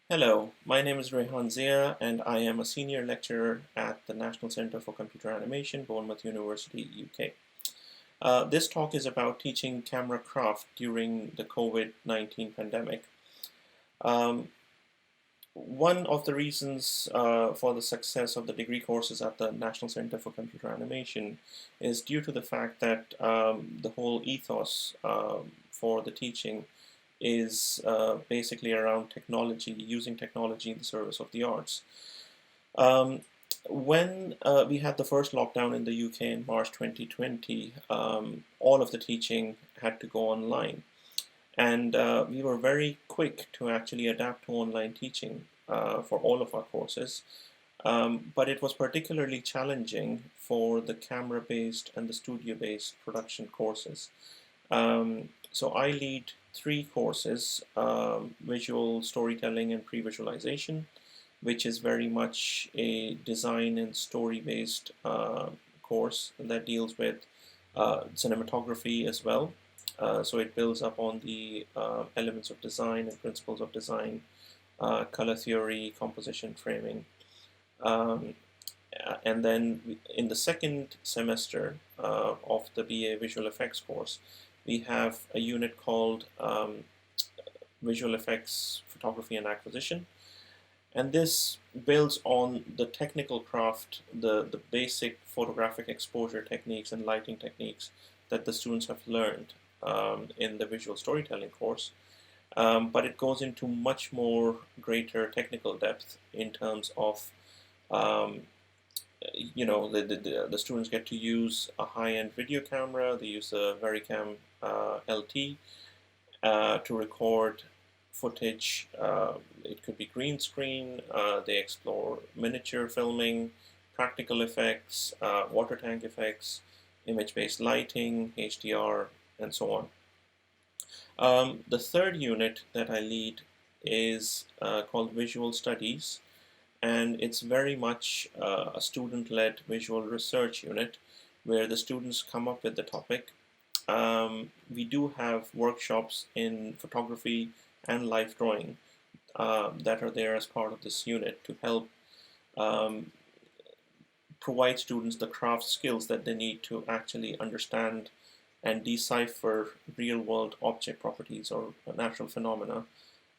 Hello, my name is Rehan Zia and I am a senior lecturer at the National Center for Computer Animation, Bournemouth University, UK. This talk is about teaching camera craft during the COVID-19 pandemic. Um, One of the reasons for the success of the degree courses at the National Center for Computer Animation is due to the fact that the whole ethos for the teaching is basically around technology, using technology in the service of the arts. Um, when we had the first lockdown in the UK in March 2020, all of the teaching had to go online. And we were very quick to actually adapt to online teaching for all of our courses. But it was particularly challenging for the camera-based and the studio-based production courses. So I lead three courses, visual storytelling and pre-visualization, which is very much a design and story-based course that deals with cinematography as well. So it builds up on the elements of design and principles of design, color theory, composition, framing. Um, and then in the second semester of the BA Visual Effects course, we have a unit called Visual Effects Photography and Acquisition. And this builds on the technical craft, the basic photographic exposure techniques and lighting techniques that the students have learned in the visual storytelling course. But it goes into much more greater technical depth in terms of um, the students get to use a high-end video camera. They use a VariCam LT to record footage. It could be green screen. They explore miniature filming, practical effects, water tank effects, image-based lighting, HDR, and so on. The third unit that I lead is called Visual Studies, and it's very much a student-led visual research unit where the students come up with the topic. We do have workshops in photography and life drawing that are there as part of this unit to help um, provide students the craft skills that they need to actually understand and decipher real-world object properties or natural phenomena.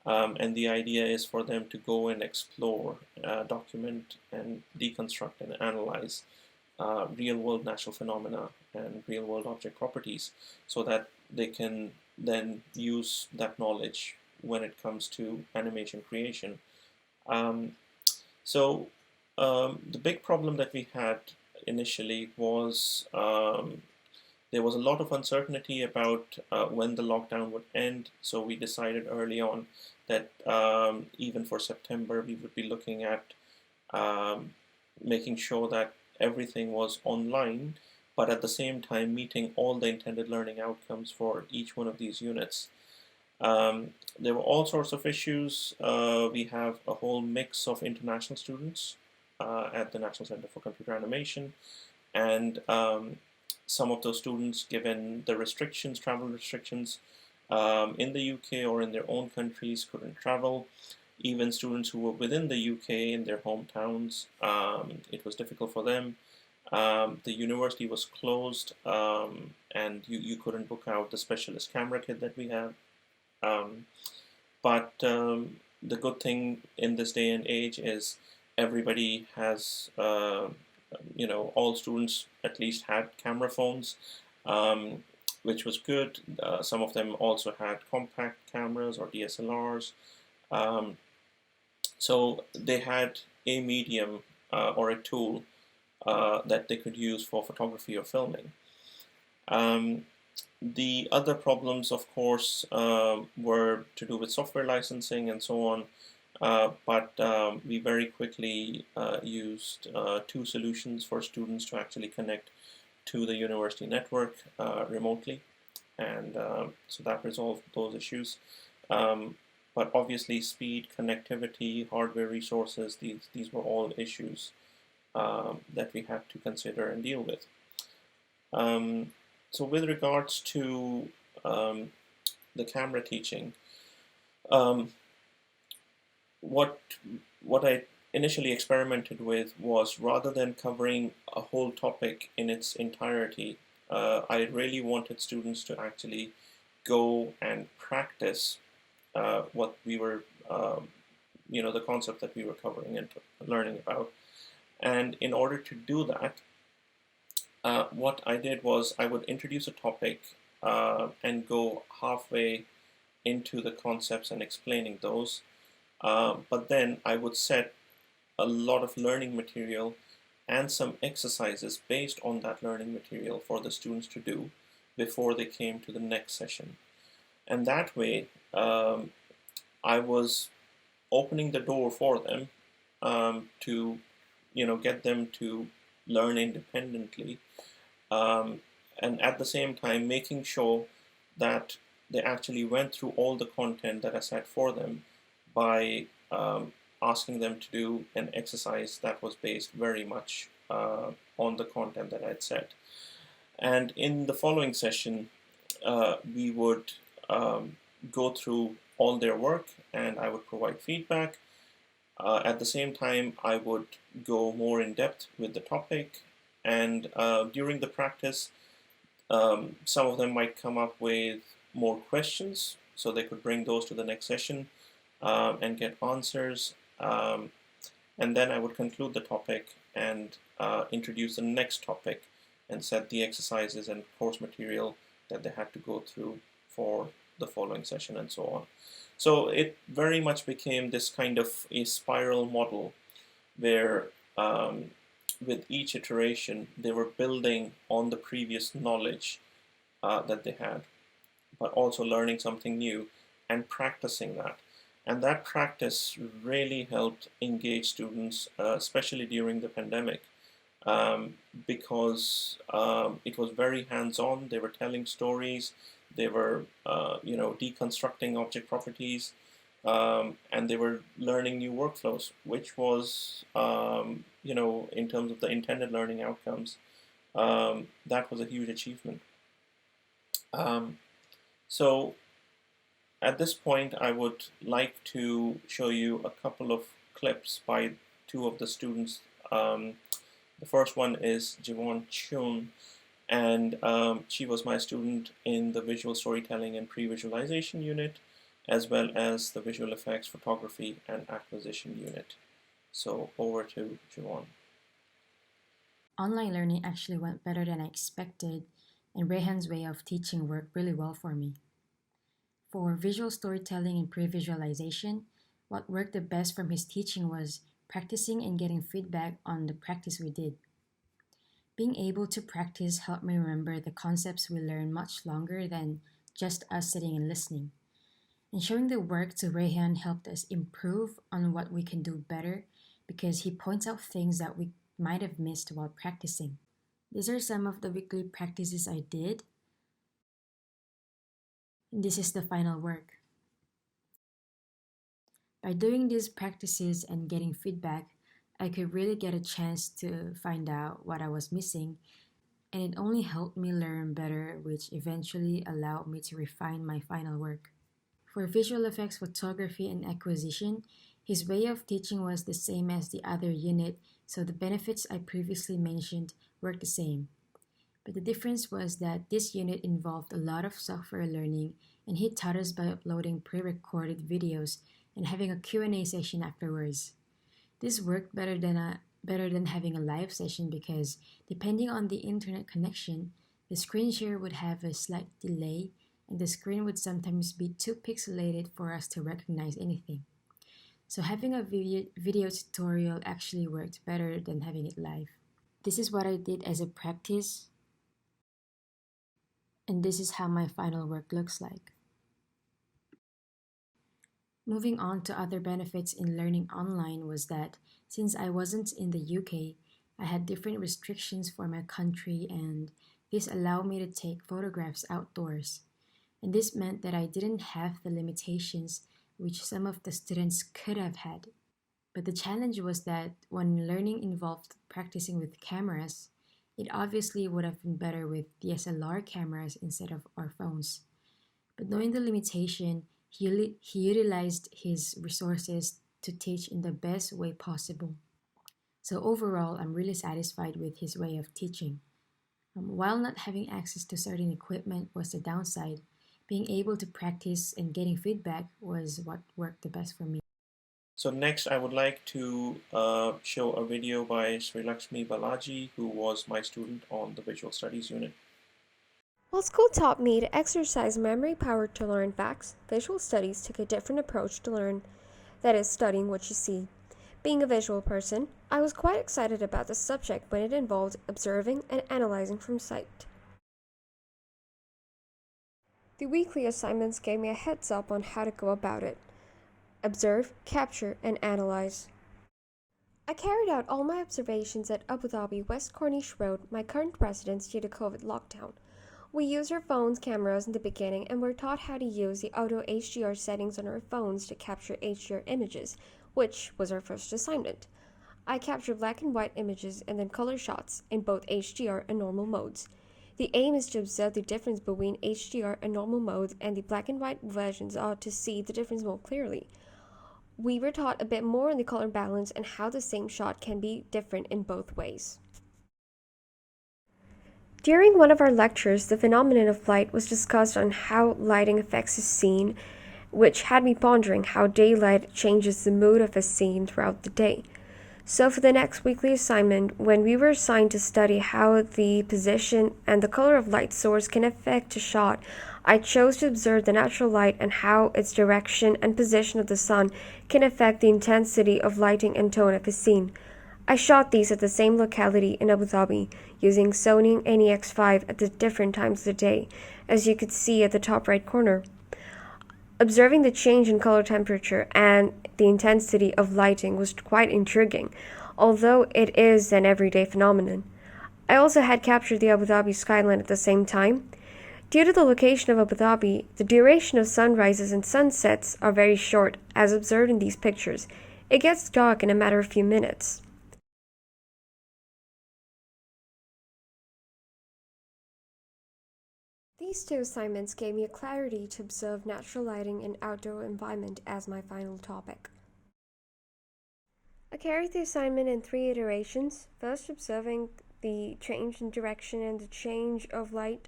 And the idea is for them to go and explore, document, and deconstruct and analyze real-world natural phenomena and real-world object properties so that they can then use that knowledge when it comes to animation creation. Um, so the big problem that we had initially was there was a lot of uncertainty about when the lockdown would end. So we decided early on that even for September we would be looking at um, making sure that everything was online, but at the same time meeting all the intended learning outcomes for each one of these units. There were all sorts of issues. We have a whole mix of international students at the National Center for Computer Animation, and some of those students, given the restrictions, travel restrictions in the UK or in their own countries, couldn't travel. Even students who were within the UK in their hometowns, it was difficult for them. The university was closed, and you couldn't book out the specialist camera kit that we have. Um, but the good thing in this day and age is everybody has, all students at least had camera phones, um, which was good. Some of them also had compact cameras or DSLRs. Um, so they had a medium or a tool that they could use for photography or filming. Um, the other problems, of course, were to do with software licensing and so on. But we very quickly used two solutions for students to actually connect to the university network remotely, and so that resolved those issues. Um, but obviously, speed, connectivity, hardware resources, these were all issues that we had to consider and deal with. Um, so with regards to um, the camera teaching, um, what I initially experimented with was, rather than covering a whole topic in its entirety, I really wanted students to actually go and practice what we were, the concept that we were covering and learning about. And in order to do that, what I did was I would introduce a topic and go halfway into the concepts and explaining those. But then I would set a lot of learning material and some exercises based on that learning material for the students to do before they came to the next session. And that way, I was opening the door for them to, get them to learn independently, and at the same time making sure that they actually went through all the content that I set for them by asking them to do an exercise that was based very much on the content that I'd set. And in the following session, we would go through all their work and I would provide feedback. At the same time, I would go more in depth with the topic, and during the practice, some of them might come up with more questions, so they could bring those to the next session and get answers. And then I would conclude the topic and introduce the next topic and set the exercises and course material that they had to go through for the following session and so on. So it very much became this kind of a spiral model where with each iteration they were building on the previous knowledge that they had, but also learning something new and practicing that. And that practice really helped engage students, especially during the pandemic, because it was very hands-on. They were telling stories, they were, deconstructing object properties, and they were learning new workflows, which was, in terms of the intended learning outcomes, that was a huge achievement. So at this point, I would like to show you a couple of clips by two of the students. The first one is Jiwon Chun, and she was my student in the visual storytelling and pre-visualization unit, as well as the visual effects, photography, and acquisition unit. So over to Jiwon. Online learning actually went better than I expected, and Rehan's way of teaching worked really well for me. For visual storytelling and pre visualization, what worked the best from his teaching was practicing and getting feedback on the practice we did. Being able to practice helped me remember the concepts we learned much longer than just us sitting and listening. And showing the work to Rehan helped us improve on what we can do better because he points out things that we might have missed while practicing. These are some of the weekly practices I did. And this is the final work. By doing these practices and getting feedback, I could really get a chance to find out what I was missing, and it only helped me learn better, which eventually allowed me to refine my final work. For visual effects, photography, and acquisition, his way of teaching was the same as the other unit, so the benefits I previously mentioned worked the same. But the difference was that this unit involved a lot of software learning, and he taught us by uploading pre-recorded videos and having a Q&A session afterwards. This worked better than having a live session because depending on the internet connection, the screen share would have a slight delay and the screen would sometimes be too pixelated for us to recognize anything. So having a video tutorial actually worked better than having it live. This is what I did as a practice, and this is how my final work looks like. Moving on to other benefits in learning online was that since I wasn't in the UK, I had different restrictions for my country, and this allowed me to take photographs outdoors. And this meant that I didn't have the limitations which some of the students could have had. But the challenge was that when learning involved practicing with cameras, it obviously would have been better with DSLR cameras instead of our phones. But knowing the limitation, he utilized his resources to teach in the best way possible. So, overall, I'm really satisfied with his way of teaching. While not having access to certain equipment was the downside, being able to practice and getting feedback was what worked the best for me. So next, I would like to show a video by Sri Lakshmi Balaji, who was my student on the Visual Studies unit. While school taught me to exercise memory power to learn facts, visual studies took a different approach to learn, that is, studying what you see. Being a visual person, I was quite excited about the subject when it involved observing and analyzing from sight. The weekly assignments gave me a heads up on how to go about it. Observe, capture, and analyze. I carried out all my observations at Abu Dhabi West Corniche Road, my current residence due to COVID lockdown. We used our phones' cameras in the beginning and were taught how to use the auto HDR settings on our phones to capture HDR images, which was our first assignment. I captured black and white images and then color shots in both HDR and normal modes. The aim is to observe the difference between HDR and normal modes, and the black and white versions are to see the difference more clearly. We were taught a bit more on the color balance and how the same shot can be different in both ways. During one of our lectures, the phenomenon of light was discussed on how lighting affects a scene, which had me pondering how daylight changes the mood of a scene throughout the day. So for the next weekly assignment, when we were assigned to study how the position and the color of light source can affect a shot, I chose to observe the natural light and how its direction and position of the sun can affect the intensity of lighting and tone of a scene. I shot these at the same locality in Abu Dhabi using Sony NEX5 at the different times of the day, as you could see at the top right corner. Observing the change in color temperature and the intensity of lighting was quite intriguing, although it is an everyday phenomenon. I also had captured the Abu Dhabi skyline at the same time. Due to the location of Abu Dhabi, the duration of sunrises and sunsets are very short, as observed in these pictures. It gets dark in a matter of few minutes. These two assignments gave me a clarity to observe natural lighting and outdoor environment as my final topic. I carried the assignment in 3 iterations, first observing the change in direction and the change of light,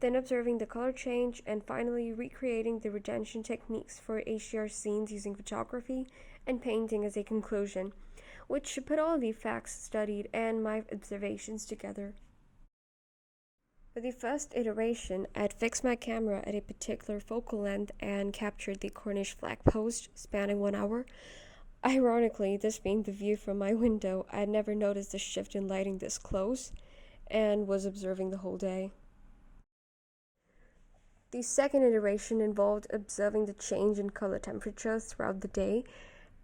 then observing the color change, and finally recreating the retention techniques for HDR scenes using photography and painting as a conclusion, which put all the facts studied and my observations together. For the first iteration, I had fixed my camera at a particular focal length and captured the Corniche flag post spanning 1 hour. Ironically, this being the view from my window, I had never noticed a shift in lighting this close and was observing the whole day. The second iteration involved observing the change in color temperature throughout the day,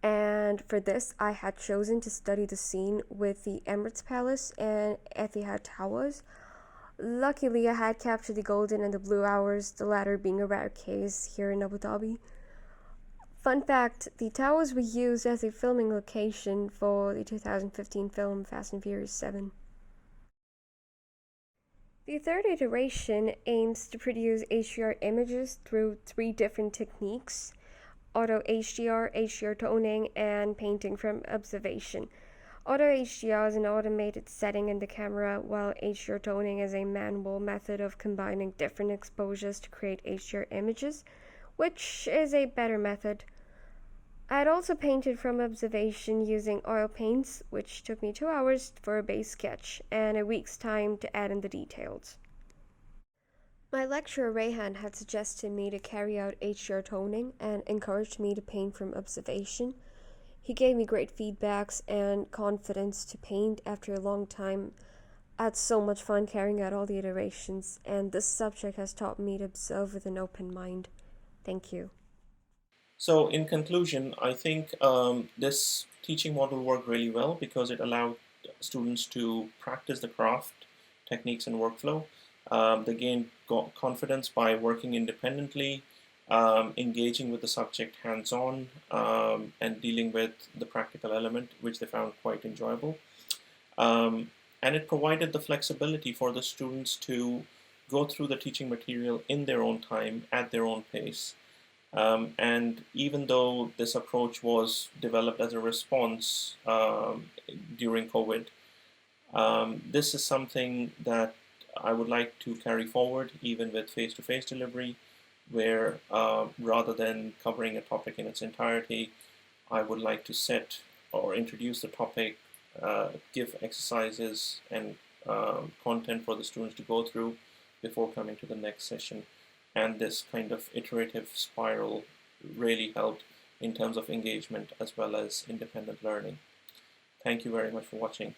and for this I had chosen to study the scene with the Emirates Palace and Etihad Towers. Luckily, I had captured the golden and the blue hours, the latter being a rare case here in Abu Dhabi. Fun fact, the towers were used as a filming location for the 2015 film Fast and Furious 7. The third iteration aims to produce HDR images through 3 different techniques: auto HDR, HDR toning, and painting from observation. Auto HDR is an automated setting in the camera, while HDR toning is a manual method of combining different exposures to create HDR images, which is a better method. I had also painted from observation using oil paints, which took me 2 hours for a base sketch and a week's time to add in the details. My lecturer Rayhan had suggested me to carry out HDR toning and encouraged me to paint from observation. He gave me great feedbacks and confidence to paint after a long time. I had so much fun carrying out all the iterations, and this subject has taught me to observe with an open mind. Thank you. So in conclusion, I think this teaching model worked really well because it allowed students to practice the craft, techniques, and workflow. They gained confidence by working independently, engaging with the subject hands-on, and dealing with the practical element, which they found quite enjoyable. And it provided the flexibility for the students to go through the teaching material in their own time, at their own pace. And even though this approach was developed as a response during COVID, this is something that I would like to carry forward even with face-to-face delivery, where rather than covering a topic in its entirety, I would like to set or introduce the topic, give exercises and content for the students to go through before coming to the next session. And this kind of iterative spiral really helped in terms of engagement as well as independent learning. Thank you very much for watching.